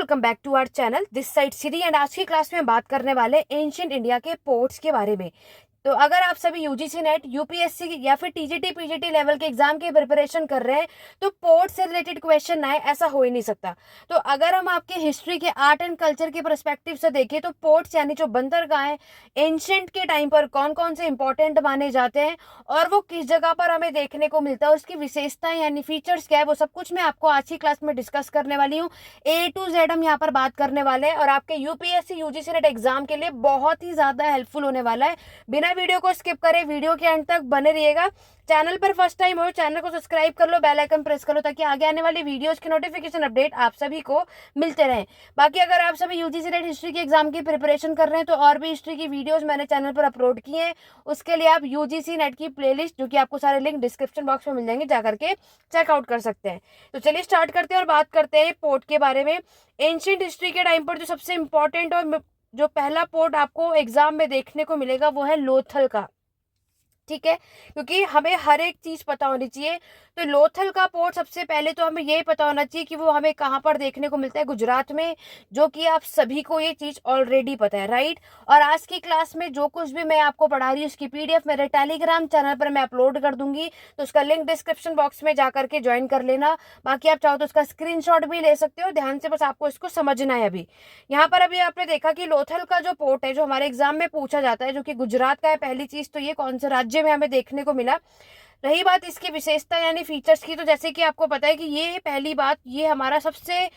Welcome back to our channel this side Siri and आज की class में बात करने वाले एंशिएंट इंडिया के पोर्ट्स के बारे में। तो अगर आप सभी यूजीसी नेट यूपीएससी या फिर टीजीटी पीजीटी लेवल के एग्जाम की प्रिपरेशन कर रहे हैं तो पोर्ट से रिलेटेड क्वेश्चन ना आए ऐसा हो ही नहीं सकता। तो अगर हम आपके हिस्ट्री के आर्ट एंड कल्चर के परस्पेक्टिव से देखें तो पोर्ट्स यानी जो बंदरगाहें एंशिएंट के टाइम पर कौन कौन से इंपॉर्टेंट माने जाते हैं और वो किस जगह पर हमें देखने को मिलता है, उसकी विशेषताएं यानी फीचर्स क्या है, वो सब कुछ मैं आपको आज की क्लास में डिस्कस करने वाली हूँ। ए टू जेड हम यहाँ पर बात करने वाले हैं और आपके यूपीएससी यूजीसी नेट एग्जाम के लिए बहुत ही ज्यादा हेल्पफुल होने वाला है। बिना वीडियो को स्किप करे वीडियो के एंड तक बने रहिएगा। चैनल पर फर्स्ट टाइम हो चैनल को सब्सक्राइब कर लो, बेल आइकन प्रेस कर लो ताकि आगे आने वाली वीडियोस के नोटिफिकेशन अपडेट आप सभी को मिलते रहें। बाकी अगर आप सभी यूजीसी नेट हिस्ट्री के एग्जाम की प्रिपरेशन कर रहे हैं तो और भी हिस्ट्री की वीडियोस मैंने चैनल पर अपलोड किए हैं, उसके लिए आप यूजीसी नेट की प्लेलिस्ट जो कि आपको सारे लिंक डिस्क्रिप्शन बॉक्स में मिल जाएंगे जाकर के चेकआउट कर सकते हैं। तो चलिए स्टार्ट करते हैं और बात करते हैं पोर्ट के बारे में। एंशिएंट हिस्ट्री के टाइम पर जो सबसे इंपॉर्टेंट और जो पहला पोर्ट आपको एग्जाम में देखने को मिलेगा वो है लोथल का। ठीक है, क्योंकि हमें हर एक चीज पता होनी चाहिए। तो लोथल का पोर्ट सबसे पहले तो हमें यही पता होना चाहिए कि वो हमें कहाँ पर देखने को मिलता है, गुजरात में, जो कि आप सभी को ये चीज ऑलरेडी पता है, राइट। और आज की क्लास में जो कुछ भी मैं आपको पढ़ा रही हूँ उसकी पीडीएफ मेरे टेलीग्राम चैनल पर मैं अपलोड कर दूंगी, तो उसका लिंक डिस्क्रिप्शन बॉक्स में जाकर के ज्वाइन कर लेना। बाकी आप चाहो तो उसका स्क्रीनशॉट भी ले सकते हो, ध्यान से बस आपको इसको समझना है। अभी यहाँ पर अभी आपने देखा कि लोथल का जो पोर्ट है जो हमारे एग्जाम में पूछा जाता है, जो कि गुजरात का है, पहली चीज तो ये कौन से राज्य में हमें देखने को मिला। रही बात इसकी विशेषता यानी फीचर्स की, तो जैसे कि आपको पता है कि ये पहली बात, ये हमारा सबसे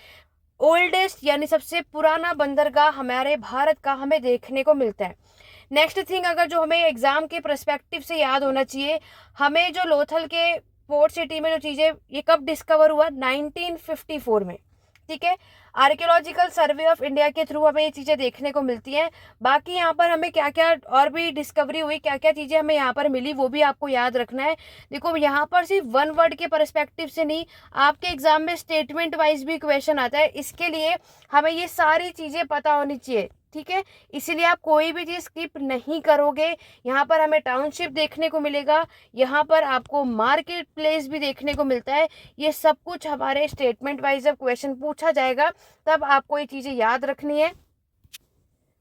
ओल्डेस्ट यानी सबसे पुराना बंदरगाह हमारे भारत का हमें देखने को मिलता है। नेक्स्ट थिंग अगर जो हमें एग्जाम के पर्सपेक्टिव से याद होना चाहिए, हमें जो लोथल के पोर्ट सिटी में जो चीजें, ये कब डिस्कवर हुआ, 1954 में। ठीक है, आर्कियोलॉजिकल सर्वे ऑफ इंडिया के थ्रू हमें ये चीजें देखने को मिलती हैं। बाकी यहाँ पर हमें क्या क्या और भी डिस्कवरी हुई, क्या क्या चीजें हमें यहाँ पर मिली, वो भी आपको याद रखना है। देखो यहाँ पर सिर्फ वन वर्ड के परस्पेक्टिव से नहीं, आपके एग्जाम में स्टेटमेंट वाइज भी क्वेश्चन आता है, इसके लिए हमें ये सारी चीजें पता होनी चाहिए। ठीक है, इसीलिए आप कोई भी चीज स्किप नहीं करोगे। यहाँ पर हमें टाउनशिप देखने को मिलेगा, यहाँ पर आपको मार्केट प्लेस भी देखने को मिलता है। ये सब कुछ हमारे स्टेटमेंट वाइज जब क्वेश्चन पूछा जाएगा तब आपको ये चीजें याद रखनी है।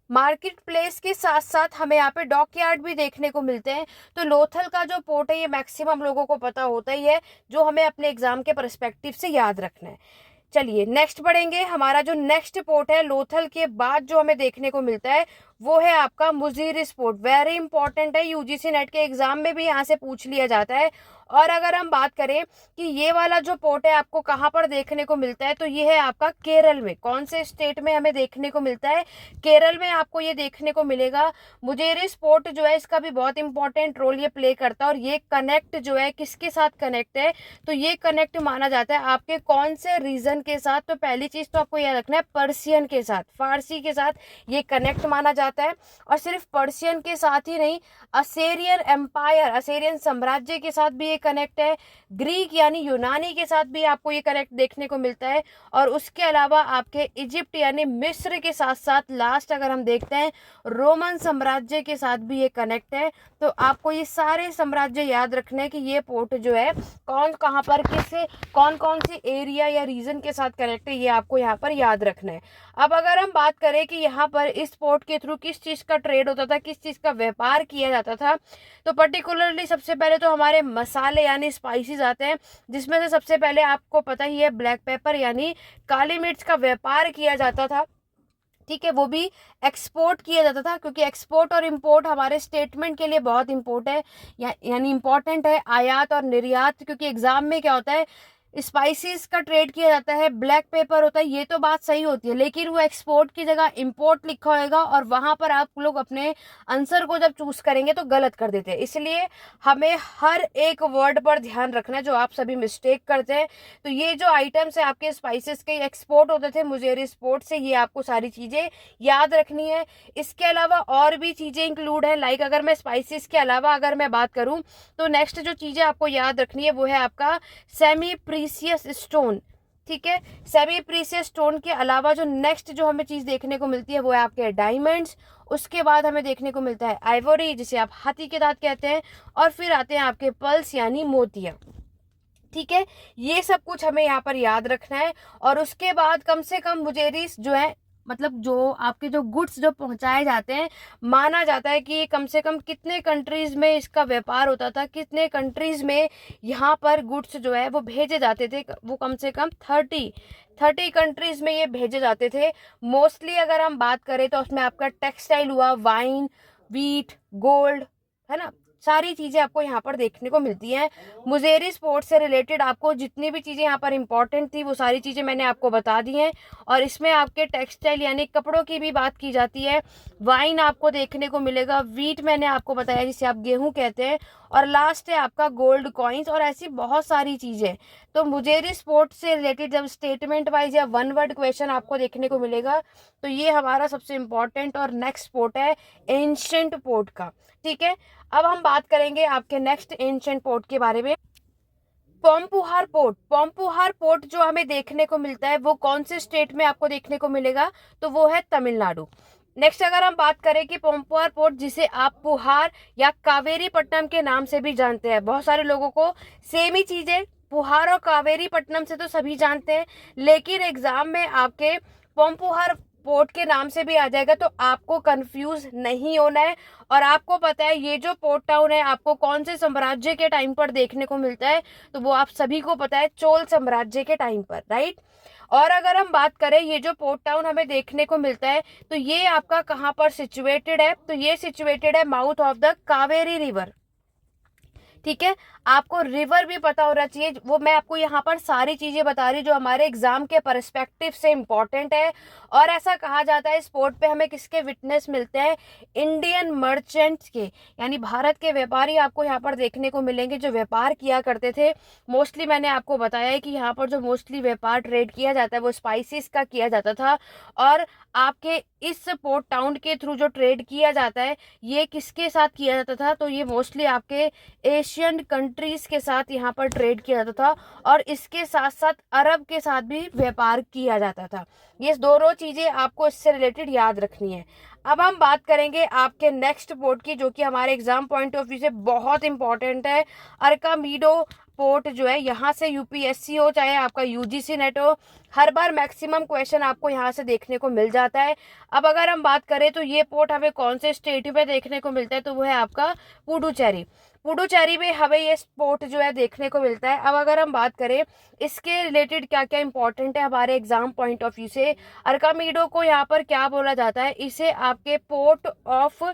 मार्केट प्लेस के साथ साथ हमें यहाँ पे डॉकयार्ड भी देखने को मिलते हैं। तो लोथल का जो पोर्ट है ये मैक्सिमम लोगों को पता होता ही है, जो हमें अपने एग्जाम के परस्पेक्टिव से याद रखना है। चलिए नेक्स्ट बढ़ेंगे। हमारा जो नेक्स्ट पोर्ट है लोथल के बाद जो हमें देखने को मिलता है वो है आपका मुजीरिस पोर्ट। वेरी इंपॉर्टेंट है, यूजीसी नेट के एग्जाम में भी यहाँ से पूछ लिया जाता है। और अगर हम बात करें कि ये वाला जो पोर्ट है आपको कहाँ पर देखने को मिलता है, तो ये है आपका केरल में। कौन से स्टेट में हमें देखने को मिलता है, केरल में आपको ये देखने को मिलेगा। मुजेरिस पोर्ट जो है इसका भी बहुत इंपॉर्टेंट रोल ये प्ले करता है। और ये कनेक्ट जो है किसके साथ कनेक्ट है, तो ये कनेक्ट माना जाता है आपके कौन से रीजन के साथ, तो पहली चीज तो आपको याद रखना है पर्सियन के साथ, फारसी के साथ ये कनेक्ट माना जाता है। और सिर्फ पर्सियन के साथ ही नहीं, असेरियन एम्पायर, असेरियन साम्राज्य के साथ भी ये कनेक्ट है, ग्रीक यानी यूनानी के साथ भी आपको ये कनेक्ट देखने को मिलता है। और उसके अलावा आपके इजिप्ट यानी मिस्र के साथ साथ लास्ट अगर हम देखते हैं रोमन साम्राज्य के साथ भी ये कनेक्ट है। तो आपको ये सारे साम्राज्य याद रखने हैं कि ये पोर्ट जो है कौन कहाँ पर किससे कौन कौन सी एरिया या रीजन के साथ कनेक्ट है, ये आपको यहाँ पर याद रखना है। अब अगर हम बात करें कि यहाँ पर इस पोर्ट के थ्रू किस चीज का ट्रेड होता था, किस चीज का व्यापार किया जाता था, तो पर्टिकुलरली सबसे पहले तो हमारे मसाले यानी स्पाइसेस आते हैं, जिसमें से सबसे पहले आपको पता ही है ब्लैक पेपर यानी काली मिर्च का व्यापार किया जाता था। ठीक है, वो भी एक्सपोर्ट किया जाता था, क्योंकि एक्सपोर्ट और इंपोर्ट हमारे स्टेटमेंट के लिए बहुत इंपोर्ट है यानी इंपॉर्टेंट है, आयात और निर्यात। क्योंकि एग्जाम में क्या होता है, स्पाइसेस का ट्रेड किया जाता है, ब्लैक पेपर होता है, ये तो बात सही होती है, लेकिन वो एक्सपोर्ट की जगह इंपोर्ट लिखा होगा और वहां पर आप लोग अपने आंसर को जब चूज करेंगे तो गलत कर देते हैं। इसलिए हमें हर एक वर्ड पर ध्यान रखना है, जो आप सभी मिस्टेक करते हैं। तो ये जो आइटम्स है आपके स्पाइसेस के एक्सपोर्ट होते थे मुजेरिस पोर्ट से, ये आपको सारी चीजें याद रखनी है। इसके अलावा और भी चीजें इंक्लूड है, लाइक अगर मैं स्पाइसेस के अलावा अगर मैं बात करूं तो नेक्स्ट जो चीजें आपको याद रखनी है वो है आपका सेमी प्रीसियस स्टोन। ठीक है, सेमी प्रीसियस स्टोन के अलावा जो नेक्स्ट जो हमें चीज देखने को मिलती है वो है आपके डायमंड्स। उसके बाद हमें देखने को मिलता है आइवरी, जिसे आप हाथी के दांत कहते हैं, और फिर आते हैं आपके पल्स यानी मोतिया। ठीक है, ये सब कुछ हमें यहाँ पर याद रखना है। और उसके बाद कम से कम मुजेरिस जो है, मतलब जो आपके जो गुड्स जो पहुंचाए जाते हैं, माना जाता है कि कम से कम कितने कंट्रीज में इसका व्यापार होता था, कितने कंट्रीज में यहाँ पर गुड्स जो है वो भेजे जाते थे, वो कम से कम 30 कंट्रीज में ये भेजे जाते थे। मोस्टली अगर हम बात करें तो उसमें आपका टेक्सटाइल हुआ, वाइन, वीट, गोल्ड, है ना, सारी चीजें आपको यहाँ पर देखने को मिलती हैं। मुजेरी स्पोर्ट्स से रिलेटेड आपको जितनी भी चीजें यहाँ पर इंपॉर्टेंट थी वो सारी चीजें मैंने आपको बता दी हैं। और इसमें आपके टेक्सटाइल यानी कपड़ों की भी बात की जाती है, वाइन आपको देखने को मिलेगा, वीट मैंने आपको बताया जिसे आप गेहूं कहते हैं, और लास्ट है आपका गोल्ड कॉइन्स, और ऐसी बहुत सारी चीजें। तो मुजेरी स्पोर्ट्स से रिलेटेड जब स्टेटमेंट वाइज या वन वर्ड क्वेश्चन आपको देखने को मिलेगा तो ये हमारा सबसे इम्पोर्टेंट और नेक्स्ट स्पोर्ट है एंशिएंट पोर्ट का। ठीक है, अब हम बात करेंगे आपके नेक्स्ट एंशिएंट पोर्ट के बारे में। पोम्पुहार पोर्ट, पोम्पुहार पोर्ट जो हमें देखने को मिलता है वो कौन से स्टेट में आपको देखने को मिलेगा, तो वो है तमिलनाडु। नेक्स्ट अगर हम बात करें कि पोम्पुहार पोर्ट जिसे आप पुहार या कावेरी पट्टनम के नाम से भी जानते हैं, बहुत सारे लोगों को सेम ही चीज है, पुहार और कावेरी पट्टनम से तो सभी जानते हैं, लेकिन एग्जाम में आपके पोम्पुहार पोर्ट के नाम से भी आ जाएगा तो आपको कंफ्यूज नहीं होना है। और आपको पता है ये जो पोर्ट टाउन है आपको कौन से साम्राज्य के टाइम पर देखने को मिलता है, तो वो आप सभी को पता है, चोल साम्राज्य के टाइम पर, राइट। और अगर हम बात करें ये जो पोर्ट टाउन हमें देखने को मिलता है तो ये आपका कहाँ पर सिचुएटेड है, तो ये सिचुएटेड है mouth of the Kaveri river. ठीक है, आपको रिवर भी पता होना चाहिए, वो मैं आपको यहाँ पर सारी चीजें बता रही जो हमारे एग्जाम के परस्पेक्टिव से इम्पोर्टेंट है। और ऐसा कहा जाता है स्पोर्ट पे हमें किसके विटनेस मिलते हैं, इंडियन मर्चेंट्स के, यानी भारत के व्यापारी आपको यहाँ पर देखने को मिलेंगे जो व्यापार किया करते थे। मोस्टली मैंने आपको बताया है कि यहाँ पर जो मोस्टली व्यापार ट्रेड किया जाता है वो स्पाइसेस का किया जाता था। और आपके इस पोर्ट टाउन के थ्रू जो ट्रेड किया जाता है ये किसके साथ किया जाता था, तो ये मोस्टली आपके एशियन कंट्रीज के साथ यहाँ पर ट्रेड किया जाता था, और इसके साथ साथ अरब के साथ भी व्यापार किया जाता था। ये दोनों चीजें आपको इससे रिलेटेड याद रखनी है। अब हम बात करेंगे आपके नेक्स्ट पोर्ट की जो कि हमारे एग्जाम पॉइंट ऑफ व्यू से बहुत इंपॉर्टेंट है, अरकामीडो पोर्ट जो है, यहाँ से यूपीएससी हो चाहे आपका यूजीसी नेट हो, हर बार मैक्सिमम क्वेश्चन आपको यहाँ से देखने को मिल जाता है। अब अगर हम बात करें तो ये पोर्ट हमें कौन से स्टेट में देखने को मिलता है, तो वो है आपका पुडुचेरी। पुडुचेरी में हमें ये पोर्ट जो है देखने को मिलता है। अब अगर हम बात करें इसके रिलेटेड क्या क्या इंपॉर्टेंट है हमारे एग्जाम पॉइंट ऑफ व्यू से, अरकामीडो को यहाँ पर क्या बोला जाता है, इसे आपके पोर्ट ऑफ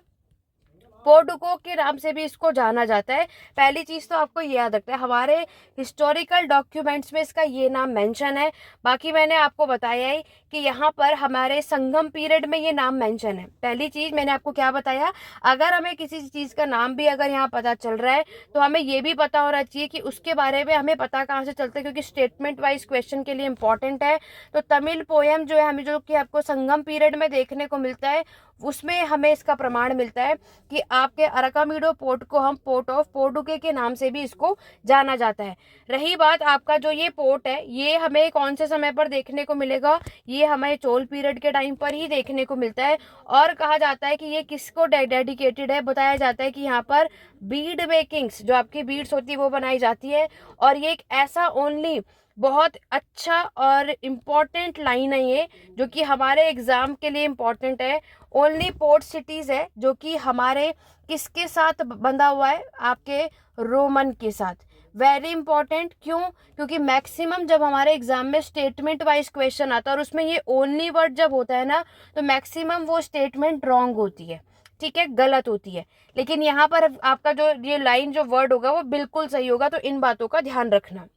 पोर्टुको के नाम से भी इसको जाना जाता है। पहली चीज तो आपको ये याद रखना है, हमारे हिस्टोरिकल डॉक्यूमेंट्स में इसका ये नाम मेंशन है। बाकी मैंने आपको बताया ही कि यहाँ पर हमारे संगम पीरियड में ये नाम मेंशन है। पहली चीज मैंने आपको क्या बताया, अगर हमें किसी चीज का नाम भी अगर यहाँ पता चल रहा है तो हमें ये भी पता होना चाहिए कि उसके बारे में हमें पता कहाँ से चलता है, क्योंकि स्टेटमेंट वाइज क्वेश्चन के लिए इंपॉर्टेंट है। तो तमिल पोयम जो है हमें जो कि आपको संगम पीरियड में देखने को मिलता है उसमें हमें इसका प्रमाण मिलता है कि आपके अरकामीडो पोर्ट को हम पोर्ट ऑफ पोर्टुके के नाम से भी इसको जाना जाता है। रही बात आपका जो ये पोर्ट है ये हमें कौन से समय पर देखने को मिलेगा, ये हमें चोल पीरियड के टाइम पर ही देखने को मिलता है। और कहा जाता है कि ये किसको डेडिकेटेड है, बताया जाता है कि यहाँ पर बीड मेकिंग्स जो आपकी बीड्स होती है वो बनाई जाती है। और ये एक ऐसा ओनली बहुत अच्छा और इम्पॉर्टेंट लाइन है ये जो कि हमारे एग्जाम के लिए इम्पॉर्टेंट है। ओनली पोर्ट सिटीज है जो कि हमारे किसके साथ बंधा हुआ है, आपके रोमन के साथ। वेरी इंपॉर्टेंट, क्यों, क्योंकि मैक्सिमम जब हमारे एग्जाम में स्टेटमेंट वाइज क्वेश्चन आता है और उसमें ये ओनली वर्ड जब होता है ना तो मैक्सिमम वो स्टेटमेंट रॉन्ग होती है, ठीक है, गलत होती है। लेकिन यहाँ पर आपका जो ये लाइन जो वर्ड होगा वो बिल्कुल सही होगा, तो इन बातों का ध्यान रखना।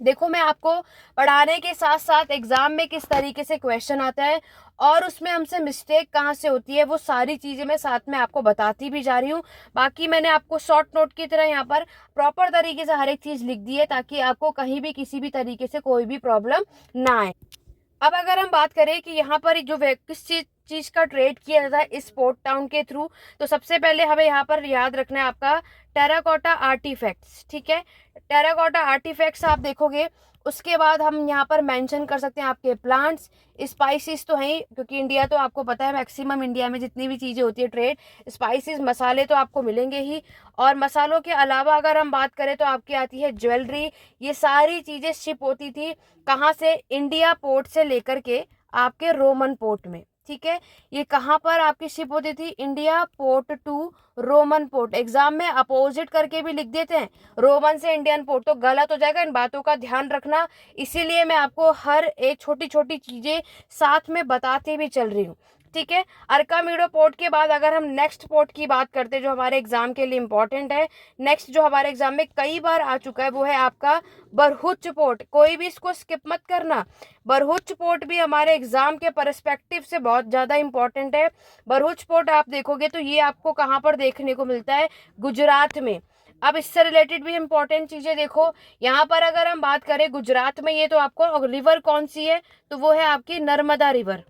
देखो मैं आपको पढ़ाने के साथ साथ एग्जाम में किस तरीके से क्वेश्चन आता है और उसमें हमसे मिस्टेक कहाँ से होती है वो सारी चीजें मैं साथ में आपको बताती भी जा रही हूँ। बाकी मैंने आपको शॉर्ट नोट की तरह यहाँ पर प्रॉपर तरीके से हर एक चीज लिख दी है ताकि आपको कहीं भी किसी भी तरीके से कोई भी प्रॉब्लम ना आए। अब अगर हम बात करें कि यहाँ पर जो किस चीज का ट्रेड किया जाता है इस पोर्ट टाउन के थ्रू, तो सबसे पहले हमें यहाँ पर याद रखना है आपका टेराकोटा आर्टिफैक्ट्स। ठीक है, टेराकोटा आर्टिफैक्ट्स आप देखोगे उसके बाद हम यहाँ पर मेंशन कर सकते हैं आपके प्लांट्स, स्पाइसेस तो हैं, क्योंकि इंडिया तो आपको पता है मैक्सिमम इंडिया में जितनी भी चीज़ें होती है ट्रेड, स्पाइसेस मसाले तो आपको मिलेंगे ही। और मसालों के अलावा अगर हम बात करें तो आपकी आती है ज्वेलरी। ये सारी चीज़ें शिप होती थी कहाँ से, इंडिया पोर्ट से लेकर के आपके रोमन पोर्ट में। ठीक है, ये कहाँ पर आपकी शिप होती थी, India port to Roman port. Exam में अपोजिट करके भी लिख देते हैं, रोमन से इंडियन पोर्ट, तो गलत हो जाएगा। इन बातों का ध्यान रखना, इसीलिए मैं आपको हर एक छोटी छोटी चीजें साथ में बताती भी चल रही हूँ। ठीक है, अर्कामीडो पोर्ट के बाद अगर हम नेक्स्ट पोर्ट की बात करते हैं जो हमारे एग्जाम के लिए इंपॉर्टेंट है, नेक्स्ट जो हमारे एग्जाम में कई बार आ चुका है, वो है आपका बरहुच पोर्ट। कोई भी इसको स्किप मत करना, बरहुच पोर्ट भी हमारे एग्जाम के परस्पेक्टिव से बहुत ज्यादा इंपॉर्टेंट है। बरहुच पोर्ट आप देखोगे तो ये आपको कहाँ पर देखने को मिलता है, गुजरात में। अब इससे रिलेटेड भी इंपॉर्टेंट चीजें देखो, यहाँ पर अगर हम बात करें गुजरात में, ये तो आपको रिवर कौन सी है, तो वो है आपकी नर्मदा रिवर।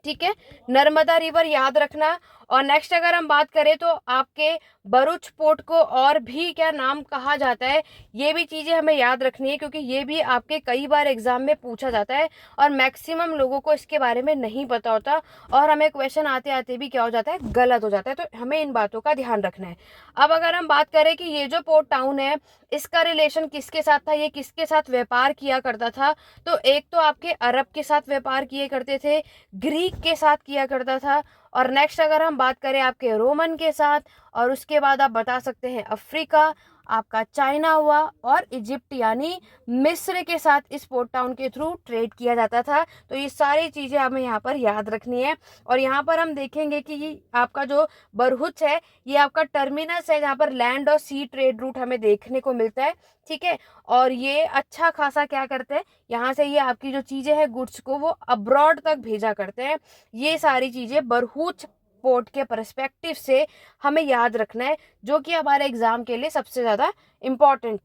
ठीक है, नर्मदा रिवर याद रखना। और नेक्स्ट अगर हम बात करें तो आपके भरूच पोर्ट को और भी क्या नाम कहा जाता है, ये भी चीजें हमें याद रखनी है, क्योंकि ये भी आपके कई बार एग्जाम में पूछा जाता है और मैक्सिमम लोगों को इसके बारे में नहीं पता होता, और हमें क्वेश्चन आते आते भी क्या हो जाता है, गलत हो जाता है। तो हमें इन बातों का ध्यान रखना है। अब अगर हम बात करें कि ये जो पोर्ट टाउन है, इसका रिलेशन किसके साथ था, ये किसके साथ व्यापार किया करता था, तो एक तो आपके अरब के साथ व्यापार किए करते थे, ग्रीक के साथ किया करता था, और नेक्स्ट अगर हम बात करें आपके रोमन के साथ, और उसके बाद आप बता सकते हैं अफ्रीका, आपका चाइना हुआ, और इजिप्ट यानी मिस्र के साथ इस पोर्ट टाउन के थ्रू ट्रेड किया जाता था। तो ये सारी चीज़ें हमें यहाँ पर याद रखनी है। और यहाँ पर हम देखेंगे कि ये आपका जो बरहुच है, ये आपका टर्मिनस है जहाँ पर लैंड और सी ट्रेड रूट हमें देखने को मिलता है। ठीक है, और ये अच्छा खासा क्या करते हैं, यहाँ से ये आपकी जो चीज़ें हैं गुड्स को वो अब्रॉड तक भेजा करते हैं। ये सारी चीज़ें बरहुच पोर्ट के पर्सपेक्टिव से हमें याद रखना है, जो कि हमारे एग्जाम के लिए सबसे ज्यादा इम्पोर्टेंट।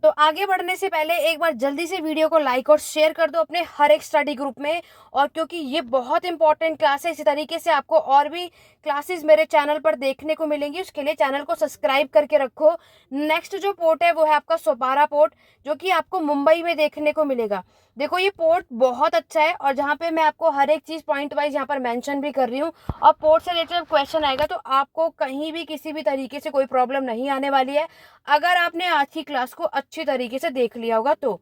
तो आगे बढ़ने से पहले एक बार जल्दी से वीडियो को लाइक और शेयर कर दो अपने हर एक स्टडी ग्रुप में, और क्योंकि ये बहुत इंपॉर्टेंट क्लास है, इसी तरीके से आपको और भी क्लासेस मेरे चैनल पर देखने को मिलेंगी, उसके लिए चैनल को सब्सक्राइब करके रखो। नेक्स्ट जो पोर्ट है वो है आपका सोपारा पोर्ट, जो कि आपको मुंबई में देखने को मिलेगा। देखो ये पोर्ट बहुत अच्छा है, और जहाँ पे मैं आपको हर एक चीज पॉइंट वाइज यहाँ पर मेंशन भी कर रही हूँ, और पोर्ट से रिलेटेड क्वेश्चन आएगा तो आपको कहीं भी किसी भी तरीके से कोई प्रॉब्लम नहीं आने वाली है, अगर आपने आज की क्लास को अच्छी तरीके से देख लिया होगा तो।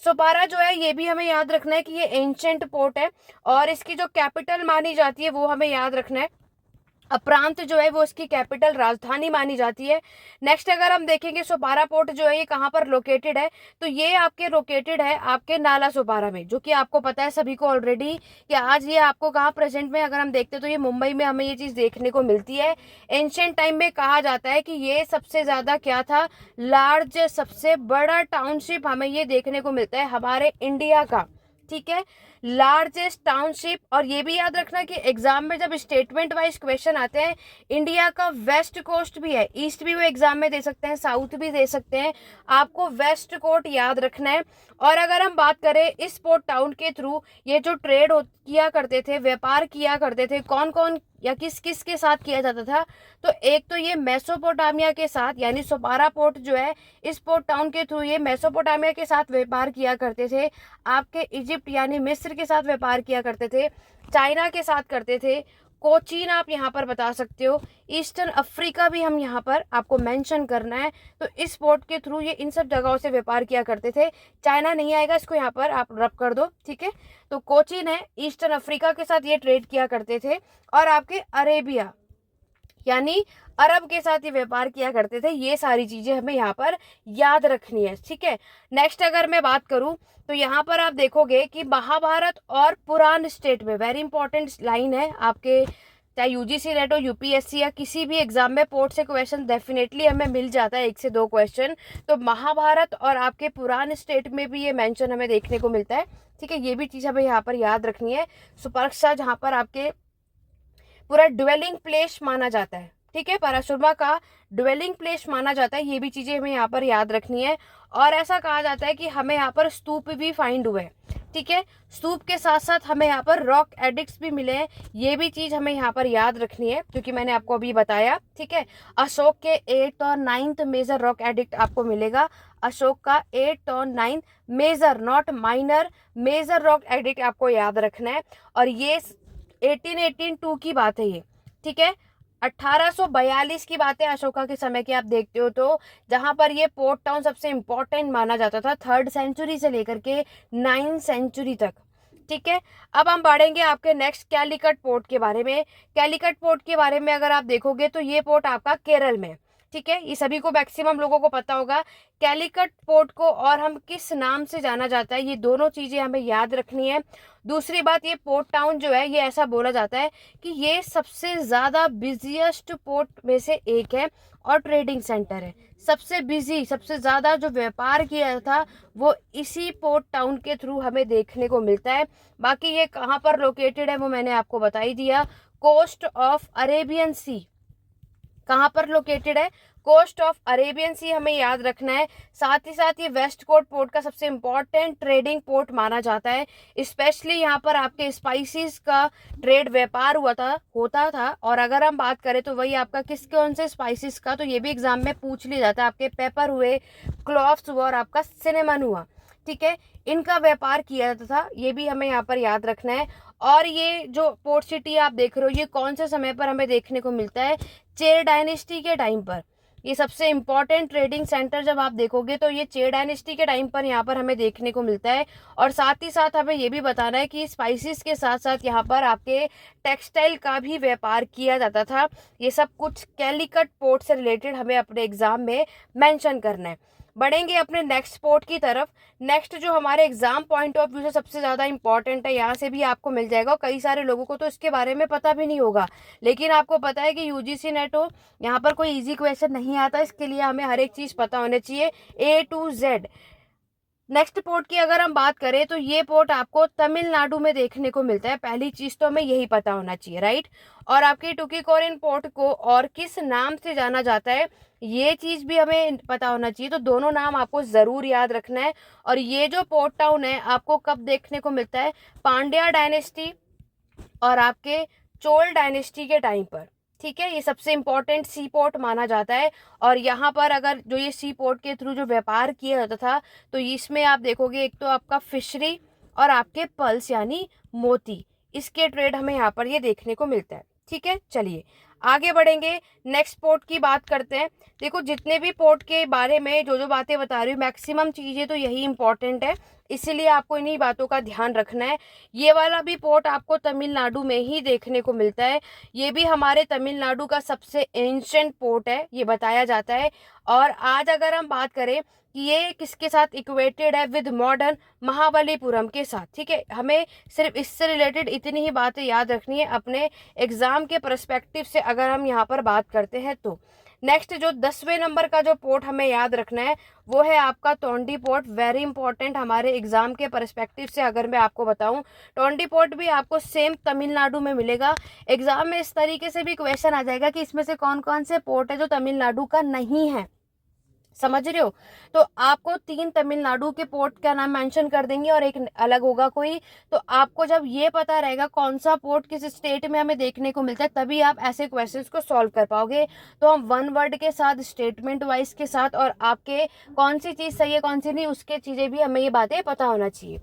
सोपारा जो है ये भी हमें याद रखना है कि ये एंशेंट पोर्ट है, और इसकी जो कैपिटल मानी जाती है वो हमें याद रखना है। प्रांत जो है वो इसकी कैपिटल राजधानी मानी जाती है। नेक्स्ट अगर हम देखेंगे सोपारा पोर्ट जो है ये कहाँ पर लोकेटेड है, तो ये आपके लोकेटेड है आपके नाला सोपारा में, जो कि आपको पता है सभी को ऑलरेडी कि आज ये आपको कहाँ प्रेजेंट में अगर हम देखते हैं तो ये मुंबई में हमें ये चीज देखने को मिलती है। एंशिएंट टाइम में कहा जाता है कि ये सबसे ज्यादा क्या था, लार्ज, सबसे बड़ा टाउनशिप हमें ये देखने को मिलता है हमारे इंडिया का। ठीक है, लार्जेस्ट टाउनशिप। और ये भी याद रखना कि एग्जाम में जब स्टेटमेंट वाइज क्वेश्चन आते हैं, इंडिया का वेस्ट कोस्ट भी है, ईस्ट भी वो एग्जाम में दे सकते हैं, साउथ भी दे सकते हैं, आपको वेस्ट कोस्ट याद रखना है। और अगर हम बात करें इस पोर्ट टाउन के थ्रू ये जो ट्रेड किया करते थे, व्यापार किया करते थे, कौन कौन या किस किस के साथ किया जाता था, तो एक तो ये मेसोपोटामिया के साथ, यानी सोपारा पोर्ट जो है इस पोर्ट टाउन के थ्रू ये मेसोपोटामिया के साथ व्यापार किया करते थे, आपके इजिप्ट यानी मिस्र के साथ व्यापार किया करते थे, चाइना के साथ करते थे, कोचीन आप यहाँ पर बता सकते हो, ईस्टर्न अफ्रीका भी हम यहाँ पर आपको मेंशन करना है। तो इस पोर्ट के थ्रू ये इन सब जगहों से व्यापार किया करते थे। चाइना नहीं आएगा, इसको यहाँ पर आप रब कर दो। ठीक है, तो कोचीन है, ईस्टर्न अफ्रीका के साथ ये ट्रेड किया करते थे, और आपके अरेबिया यानी अरब के साथ ये व्यापार किया करते थे। ये सारी चीजें हमें यहाँ पर याद रखनी है। ठीक है, नेक्स्ट अगर मैं बात करूं तो यहाँ पर आप देखोगे कि महाभारत और पुराण स्टेट में, वेरी इंपॉर्टेंट लाइन है आपके, चाहे यूजीसी नेट हो, यूपीएससी या किसी भी एग्जाम में पोर्ट से क्वेश्चन डेफिनेटली हमें मिल जाता है, 1 से 2 क्वेश्चन। तो महाभारत और आपके पुराण स्टेट में भी ये मेंशन हमें देखने को मिलता है। ठीक है, ये भी चीज हमें यहाँ पर याद रखनी है। सुपर्क्षा जहाँ पर आपके पूरा ड्वेलिंग प्लेस माना जाता है। ठीक है, पराशुरमा का ड्वेलिंग प्लेस माना जाता है, ये भी चीजें हमें यहाँ पर याद रखनी है। और ऐसा कहा जाता है कि हमें यहाँ पर स्तूप भी फाइंड हुए। ठीक ठीक है। सूप के साथ साथ हमें यहाँ पर रॉक एडिक्ट्स भी मिले हैं, ये भी चीज हमें यहाँ पर याद रखनी है क्योंकि मैंने आपको अभी बताया, ठीक है। अशोक के 8th और 9th मेजर रॉक एडिक्ट आपको मिलेगा। अशोक का 8th और 9th major, not minor, major rock edict आपको याद रखना है। और ये 1882 की बात है ये, ठीक है। 1842 की बात है अशोका के समय की, आप देखते हो तो, जहां पर ये पोर्ट टाउन सबसे इंपॉर्टेंट माना जाता था 3rd सेंचुरी से लेकर के 9th सेंचुरी तक, ठीक है। अब हम बढ़ेंगे आपके नेक्स्ट कैलीकट पोर्ट के बारे में। कैलीकट पोर्ट के बारे में अगर आप देखोगे तो ये पोर्ट आपका केरल में, ठीक है। ये सभी को, मैक्सिमम लोगों को पता होगा कैलीकट पोर्ट को, और हम किस नाम से जाना जाता है, ये दोनों चीजें हमें याद रखनी है। दूसरी बात, ये पोर्ट टाउन जो है ये ऐसा बोला जाता है कि ये सबसे ज्यादा बिजिएस्ट पोर्ट में से एक है और ट्रेडिंग सेंटर है। सबसे बिजी, सबसे ज्यादा जो व्यापार किया था वो इसी पोर्ट टाउन के थ्रू हमें देखने को मिलता है। बाकी ये कहाँ पर लोकेटेड है वो मैंने आपको बता ही दिया, कोस्ट ऑफ अरेबियन सी। कहाँ पर लोकेटेड है? कोस्ट ऑफ अरेबियन सी हमें याद रखना है। साथ ही साथ ये वेस्ट कोस्ट पोर्ट का सबसे इंपॉर्टेंट ट्रेडिंग पोर्ट माना जाता है। स्पेशली यहाँ पर आपके स्पाइसेस का ट्रेड व्यापार होता था। और अगर हम बात करें तो वही आपका किस कौन से स्पाइसेस का, तो ये भी एग्जाम में पूछ लिया जाता है। आपके पेपर हुए, क्लॉव्स हुआ और आपका सिनेमन हुआ, ठीक है, इनका व्यापार किया जाता था, ये भी हमें यहाँ पर याद रखना है। और ये जो पोर्ट सिटी आप देख रहे हो ये कौन से समय पर हमें देखने को मिलता है? चेर डायनेस्टी के टाइम पर। ये सबसे इंपॉर्टेंट ट्रेडिंग सेंटर जब आप देखोगे तो ये चेर डायनेस्टी के टाइम पर यहाँ पर हमें देखने को मिलता है। और साथ ही साथ हमें ये भी बताना है कि स्पाइसेस के साथ साथ यहाँ पर आपके टेक्सटाइल का भी व्यापार किया जाता था। ये सब कुछ कैलीकट पोर्ट से रिलेटेड हमें अपने एग्जाम में मेंशन करना है। बढ़ेंगे अपने नेक्स्ट पोर्ट की तरफ। नेक्स्ट जो हमारे एग्जाम पॉइंट ऑफ व्यू से सबसे ज्यादा इंपॉर्टेंट है, यहाँ से भी आपको मिल जाएगा। और कई सारे लोगों को तो इसके बारे में पता भी नहीं होगा, लेकिन आपको पता है कि यूजीसी नेट हो, यहाँ पर कोई इजी क्वेश्चन नहीं आता, इसके लिए हमें हर एक चीज पता होना चाहिए A to Z। Next port की अगर हम बात करें तो ये पोर्ट आपको तमिलनाडु में देखने को मिलता है। पहली चीज तो हमें यही पता होना चाहिए, राइट। और आपकी टुकीकोरिन पोर्ट को और किस नाम से जाना जाता है ये चीज भी हमें पता होना चाहिए। तो दोनों नाम आपको जरूर याद रखना है। और ये जो पोर्ट टाउन है आपको कब देखने को मिलता है? पांड्या डायनेस्टी और आपके चोल डायनेस्टी के टाइम पर, ठीक है। ये सबसे इंपॉर्टेंट सी पोर्ट माना जाता है। और यहाँ पर अगर जो ये सी पोर्ट के थ्रू जो व्यापार किया जाता था तो इसमें आप देखोगे एक तो आपका फिशरी और आपके पल्स यानी मोती, इसके ट्रेड हमें यहाँ पर ये देखने को मिलता है, ठीक है। चलिए आगे बढ़ेंगे, नेक्स्ट पोर्ट की बात करते हैं। देखो जितने भी पोर्ट के बारे में जो जो बातें बता रही हूँ मैक्सिमम चीजें तो यही इंपॉर्टेंट है, इसीलिए आपको इन्हीं बातों का ध्यान रखना है। ये वाला भी पोर्ट आपको तमिलनाडु में ही देखने को मिलता है। ये भी हमारे तमिलनाडु का सबसे एंशिएंट पोर्ट है ये बताया जाता है। और आज अगर हम बात करें कि ये किसके साथ इक्वेटेड है? विद मॉडर्न महाबलीपुरम के साथ, ठीक है। हमें सिर्फ इससे रिलेटेड इतनी ही बातें याद रखनी है अपने एग्जाम के पर्सपेक्टिव से अगर हम यहाँ पर बात करते हैं तो। नेक्स्ट जो 10वें नंबर का जो पोर्ट हमें याद रखना है वो है आपका तोंडी पोर्ट। वेरी इंपॉर्टेंट हमारे एग्जाम के पर्सपेक्टिव से अगर मैं आपको बताऊं, तोंडी पोर्ट भी आपको सेम तमिलनाडु में मिलेगा। एग्जाम में इस तरीके से भी क्वेश्चन आ जाएगा कि इसमें से कौन कौन से पोर्ट है जो तमिलनाडु का नहीं है, समझ रहे हो। तो आपको 3 तमिलनाडु के पोर्ट का नाम मेंशन कर देंगे और एक अलग होगा कोई। तो आपको जब ये पता रहेगा कौन सा पोर्ट किस स्टेट में हमें देखने को मिलता है तभी आप ऐसे क्वेश्चंस को सॉल्व कर पाओगे। तो हम वन वर्ड के साथ, स्टेटमेंट वाइज के साथ, और आपके कौन सी चीज सही है कौन सी नहीं उसके चीजें भी हमें ये बातें पता होना चाहिए।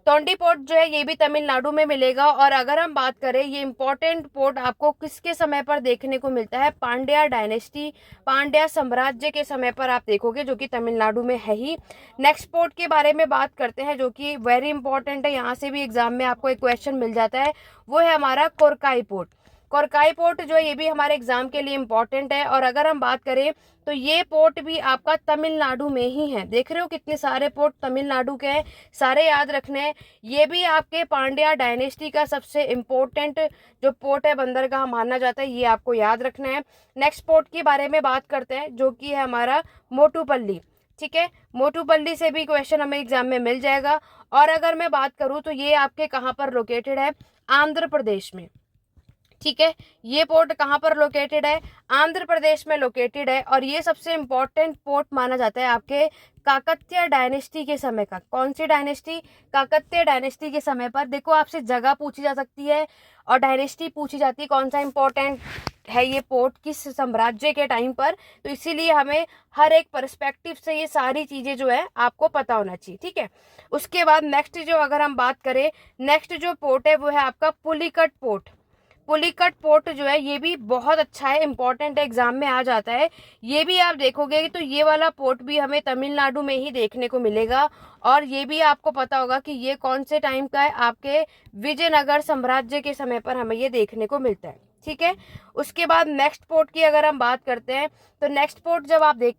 तोंडी पोर्ट जो है ये भी तमिलनाडु में मिलेगा। और अगर हम बात करें ये इंपॉर्टेंट पोर्ट आपको किसके समय पर देखने को मिलता है? पांड्या डायनेस्टी, पांड्या साम्राज्य के समय पर आप देखोगे, जो कि तमिलनाडु में है ही। नेक्स्ट पोर्ट के बारे में बात करते हैं जो कि वेरी इंपॉर्टेंट है, यहाँ से भी एग्जाम में आपको एक क्वेश्चन मिल जाता है, वो है हमारा कोरकाई पोर्ट। कोरकाई पोर्ट जो है ये भी हमारे एग्जाम के लिए इंपॉर्टेंट है। और अगर हम बात करें तो ये पोर्ट भी आपका तमिलनाडु में ही है। देख रहे हो कितने सारे पोर्ट तमिलनाडु के हैं, सारे याद रखने हैं। ये भी आपके पांड्या डायनेस्टी का सबसे इम्पोर्टेंट जो पोर्ट है, बंदरगाह माना जाता है, ये आपको याद रखना है। नेक्स्ट पोर्ट के बारे में बात करते हैं जो कि है हमारा मोटुपल्ली, ठीक है। मोटुपल्ली से भी क्वेश्चन हमें एग्जाम में मिल जाएगा। और अगर मैं बात करूं तो ये आपके कहाँ पर लोकेटेड है? आंध्र प्रदेश में, ठीक है। ये पोर्ट कहाँ पर लोकेटेड है? आंध्र प्रदेश में लोकेटेड है। और ये सबसे इंपॉर्टेंट पोर्ट माना जाता है आपके काकतीय डायनेस्टी के समय का। कौन सी डायनेस्टी? काकतीय डायनेस्टी के समय पर। देखो आपसे जगह पूछी जा सकती है और डायनेस्टी पूछी जाती है, कौन सा इंपॉर्टेंट है ये पोर्ट, किस साम्राज्य के टाइम पर। तो इसीलिए हमें हर एक पर्सपेक्टिव से ये सारी चीज़ें जो है आपको पता होना चाहिए, ठीक है। उसके बाद नेक्स्ट जो अगर हम बात करें, नेक्स्ट जो पोर्ट है वो है आपका पुलिकट पोर्ट। पुलिकट पोर्ट जो है ये भी बहुत अच्छा है, इंपॉर्टेंट एग्जाम में आ जाता है। ये भी आप देखोगे तो ये वाला पोर्ट भी हमें तमिलनाडु में ही देखने को मिलेगा। और ये भी आपको पता होगा कि ये कौन से टाइम का है, आपके विजयनगर साम्राज्य के समय पर हमें ये देखने को मिलता है, ठीक है। उसके बाद नेक्स्ट पोर्ट की अगर हम बात करते हैं तो नेक्स्ट पोर्ट जब आप देख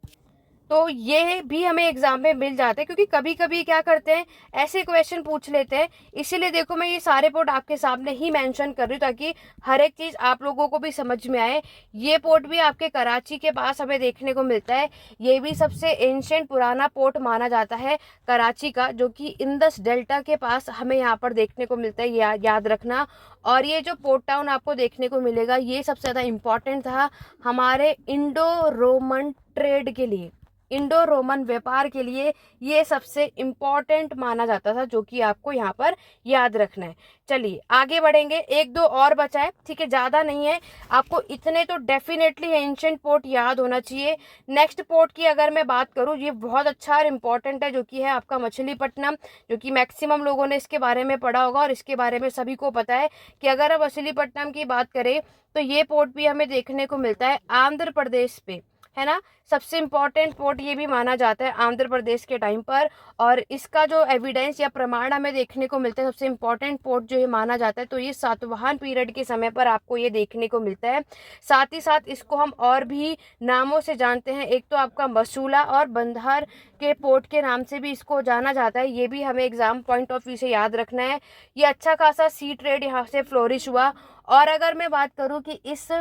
तो ये भी हमें एग्जाम में मिल जाते हैं, क्योंकि कभी कभी क्या करते हैं ऐसे क्वेश्चन पूछ लेते हैं। इसीलिए देखो मैं ये सारे पोर्ट आपके सामने ही मेंशन कर रही हूँ ताकि हर एक चीज़ आप लोगों को भी समझ में आए। ये पोर्ट भी आपके कराची के पास हमें देखने को मिलता है। ये भी सबसे एंशिएंट पुराना पोर्ट माना जाता है कराची का, जो कि इंडस डेल्टा के पास हमें यहाँ पर देखने को मिलता है, याद रखना। और ये जो पोर्ट टाउन आपको देखने को मिलेगा ये सबसे ज़्यादा इम्पॉर्टेंट था हमारे इंडो रोमन ट्रेड के लिए, इंडो रोमन व्यापार के लिए ये सबसे इम्पॉर्टेंट माना जाता था, जो कि आपको यहाँ पर याद रखना है। चलिए आगे बढ़ेंगे, एक दो और बचा है, ठीक है, ज़्यादा नहीं है। आपको इतने तो डेफिनेटली एंशिएंट पोर्ट याद होना चाहिए। नेक्स्ट पोर्ट की अगर मैं बात करूँ, ये बहुत अच्छा और इम्पॉर्टेंट है, जो कि है आपका मछलीपट्टनम, जो कि मैक्सिमम लोगों ने इसके बारे में पढ़ा होगा और इसके बारे में सभी को पता है कि अगर हम मछलीपट्टनम की बात करें तो ये पोर्ट भी हमें देखने को मिलता है आंध्र प्रदेश पे, है ना। सबसे इम्पॉर्टेंट पोर्ट ये भी माना जाता है आंध्र प्रदेश के टाइम पर। और इसका जो एविडेंस या प्रमाण हमें देखने को मिलता है, सबसे इम्पॉर्टेंट पोर्ट जो ये माना जाता है, तो ये सातवाहन पीरियड के समय पर आपको ये देखने को मिलता है। साथ ही साथ इसको हम और भी नामों से जानते हैं, एक तो आपका मसूला और बंधार के पोर्ट के नाम से भी इसको जाना जाता है। ये भी हमें एग्जाम पॉइंट ऑफ व्यू से याद रखना है। ये अच्छा खासा सी ट्रेड यहाँ से फ्लोरिश हुआ। और अगर मैं बात करूँ कि इस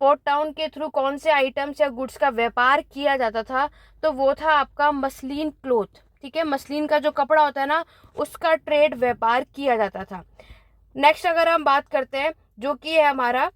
पोर्ट टाउन के थ्रू कौन से आइटम्स या गुड्स का व्यापार किया जाता था, तो वो था आपका मसलिन क्लोथ, ठीक है। मसलिन का जो कपड़ा होता है ना, उसका ट्रेड व्यापार किया जाता था। नेक्स्ट अगर हम बात करते हैं जो कि है हमारा,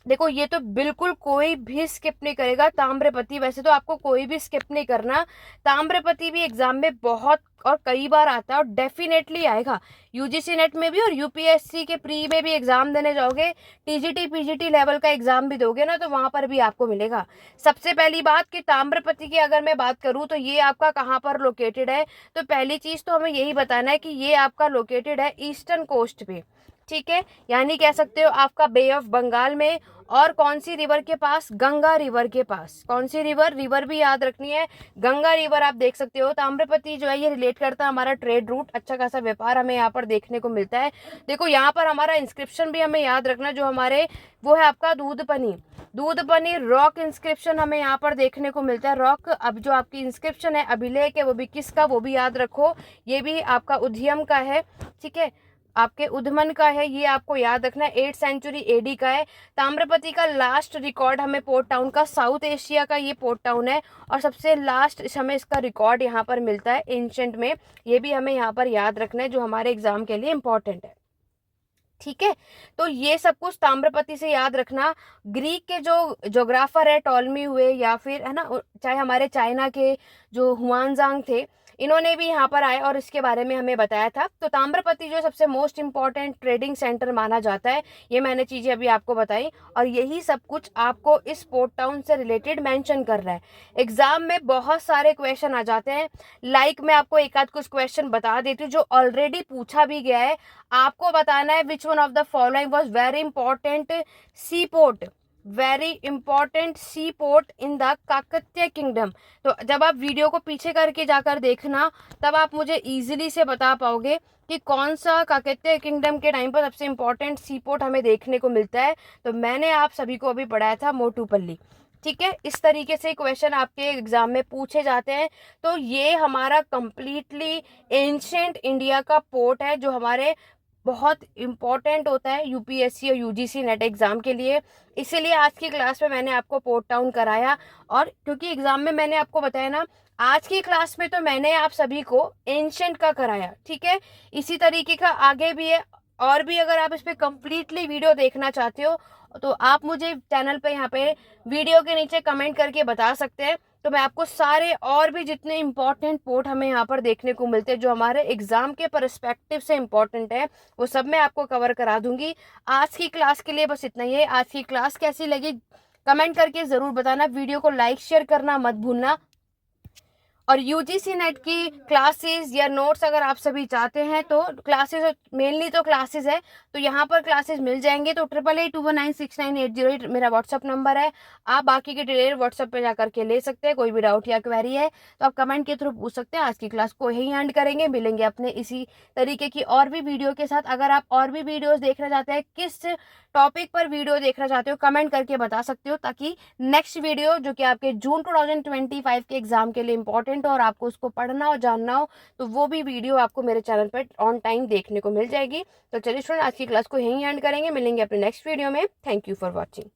देखो ये तो बिल्कुल कोई भी स्किप नहीं करेगा, ताम्रपति। वैसे तो आपको कोई भी स्किप नहीं करना, ताम्रपति भी एग्जाम में बहुत और कई बार आता है और डेफिनेटली आएगा। यूजीसी नेट में भी और यूपीएससी के प्री में भी एग्जाम देने जाओगे, टीजीटी पीजीटी लेवल का एग्जाम भी दोगे ना, तो वहां पर भी आपको मिलेगा। सबसे पहली बात कि ताम्रपति की अगर मैं बात करूं तो ये आपका कहाँ पर लोकेटेड है, तो पहली चीज तो हमें यही बताना है कि ये आपका लोकेटेड है ईस्टर्न कोस्ट पे, ठीक है। यानी कह सकते हो आपका बे ऑफ बंगाल में। और कौन सी रिवर के पास? गंगा रिवर के पास। कौन सी रिवर? रिवर भी याद रखनी है, गंगा रिवर आप देख सकते हो। ताम्रपति जो है ये रिलेट करता है हमारा ट्रेड रूट, अच्छा खासा व्यापार हमें यहाँ पर देखने को मिलता है। देखो यहाँ पर हमारा इंस्क्रिप्शन भी हमें याद रखना, जो हमारे वो है आपका दूधपनी, दूधपनी रॉक इंस्क्रिप्शन हमें यहाँ पर देखने को मिलता है। रॉक अब जो आपकी इंस्क्रिप्शन है अभिलेख है वो भी किसका, वो भी याद रखो, ये भी आपका उद्यम का है, ठीक है, आपके उद्मन का है, ये आपको याद रखना है। 8th सेंचुरी एडी का है। ताम्रपति का लास्ट रिकॉर्ड हमें पोर्ट टाउन का, साउथ एशिया का ये पोर्ट टाउन है और सबसे लास्ट हमें इसका रिकॉर्ड यहाँ पर मिलता है एंशंट में। ये भी हमें यहाँ पर याद रखना है, जो हमारे एग्जाम के लिए इम्पोर्टेंट है, ठीक है। तो ये सब कुछ ताम्रपति से याद रखना। ग्रीक के जो ज्योग्राफर है टॉलमी हुए, या फिर है ना, चाहे हमारे चाइना के जो हुआनजांग थे, इन्होंने भी यहाँ पर आए और इसके बारे में हमें बताया था। तो ताम्रपति जो सबसे मोस्ट इम्पॉर्टेंट ट्रेडिंग सेंटर माना जाता है, ये मैंने चीजें अभी आपको बताई और यही सब कुछ आपको इस पोर्ट टाउन से रिलेटेड मेंशन कर रहा है। एग्जाम में बहुत सारे क्वेश्चन आ जाते हैं, लाइक मैं आपको एक आध कुछ क्वेश्चन बता देती हूँ जो ऑलरेडी पूछा भी गया है। आपको बताना है which one of the following was very important sea port, very important sea port in the Kakatiya kingdom. तो जब आप वीडियो को पीछे करके जाकर देखना, तब आप मुझे इजीली से बता पाओगे कि कौन सा काकतीय किंगडम के टाइम पर सबसे इंपॉर्टेंट सी पोर्ट हमें देखने को मिलता है। तो मैंने आप सभी को अभी पढ़ाया था मोटूपल्ली, ठीक है। इस तरीके से क्वेश्चन आपके एग्जाम में पूछे जाते हैं। तो ये हमारा कंप्लीटली एंशिएंट इंडिया का पोर्ट है, जो हमारे बहुत इंपॉर्टेंट होता है यूपीएससी और यूजीसी नेट एग्जाम के लिए। इसीलिए आज की क्लास में मैंने आपको पोर्ट टाउन कराया। और क्योंकि एग्जाम में मैंने आपको बताया ना, आज की क्लास में तो मैंने आप सभी को एंशिएंट का कराया, ठीक है। इसी तरीके का आगे भी है, और भी अगर आप इस पे कंप्लीटली वीडियो देखना चाहते हो तो आप मुझे चैनल पे यहाँ पे वीडियो के नीचे कमेंट करके बता सकते हैं। तो मैं आपको सारे और भी जितने इंपॉर्टेंट पोर्ट हमें यहाँ पर देखने को मिलते हैं जो हमारे एग्जाम के परस्पेक्टिव से इंपॉर्टेंट है, वो सब मैं आपको कवर करा दूंगी। आज की क्लास के लिए बस इतना ही है। आज की क्लास कैसी लगी कमेंट करके जरूर बताना, वीडियो को लाइक शेयर करना मत भूलना। और यूजीसी नेट की क्लासेस या नोट्स अगर आप सभी चाहते हैं तो क्लासेस, मेनली तो क्लासेस है, तो यहाँ पर क्लासेस मिल जाएंगे। तो 8821969808 मेरा व्हाट्सअप नंबर है। आप बाकी के डिटेल व्हाट्सअप पे जाकर के ले सकते हैं। कोई भी डाउट या क्वेरी है तो आप कमेंट के थ्रू पूछ सकते हैं। आज की क्लास को यही एंड करेंगे, मिलेंगे अपने इसी तरीके की और भी वीडियो के साथ। अगर आप और भी वीडियोस देखना चाहते हैं, किस टॉपिक पर वीडियो देखना चाहते हो, कमेंट करके बता सकते हो, ताकि नेक्स्ट वीडियो जो कि आपके जून 2025 के एग्जाम के लिए इंपॉर्टेंट हो और आपको उसको पढ़ना और जानना हो, तो वो भी वीडियो आपको मेरे चैनल पर ऑन टाइम देखने को मिल जाएगी। तो चलिए स्टूडेंट, आज की क्लास को यहीं एंड करेंगे, मिलेंगे अपने नेक्स्ट वीडियो में। Thank you for watching.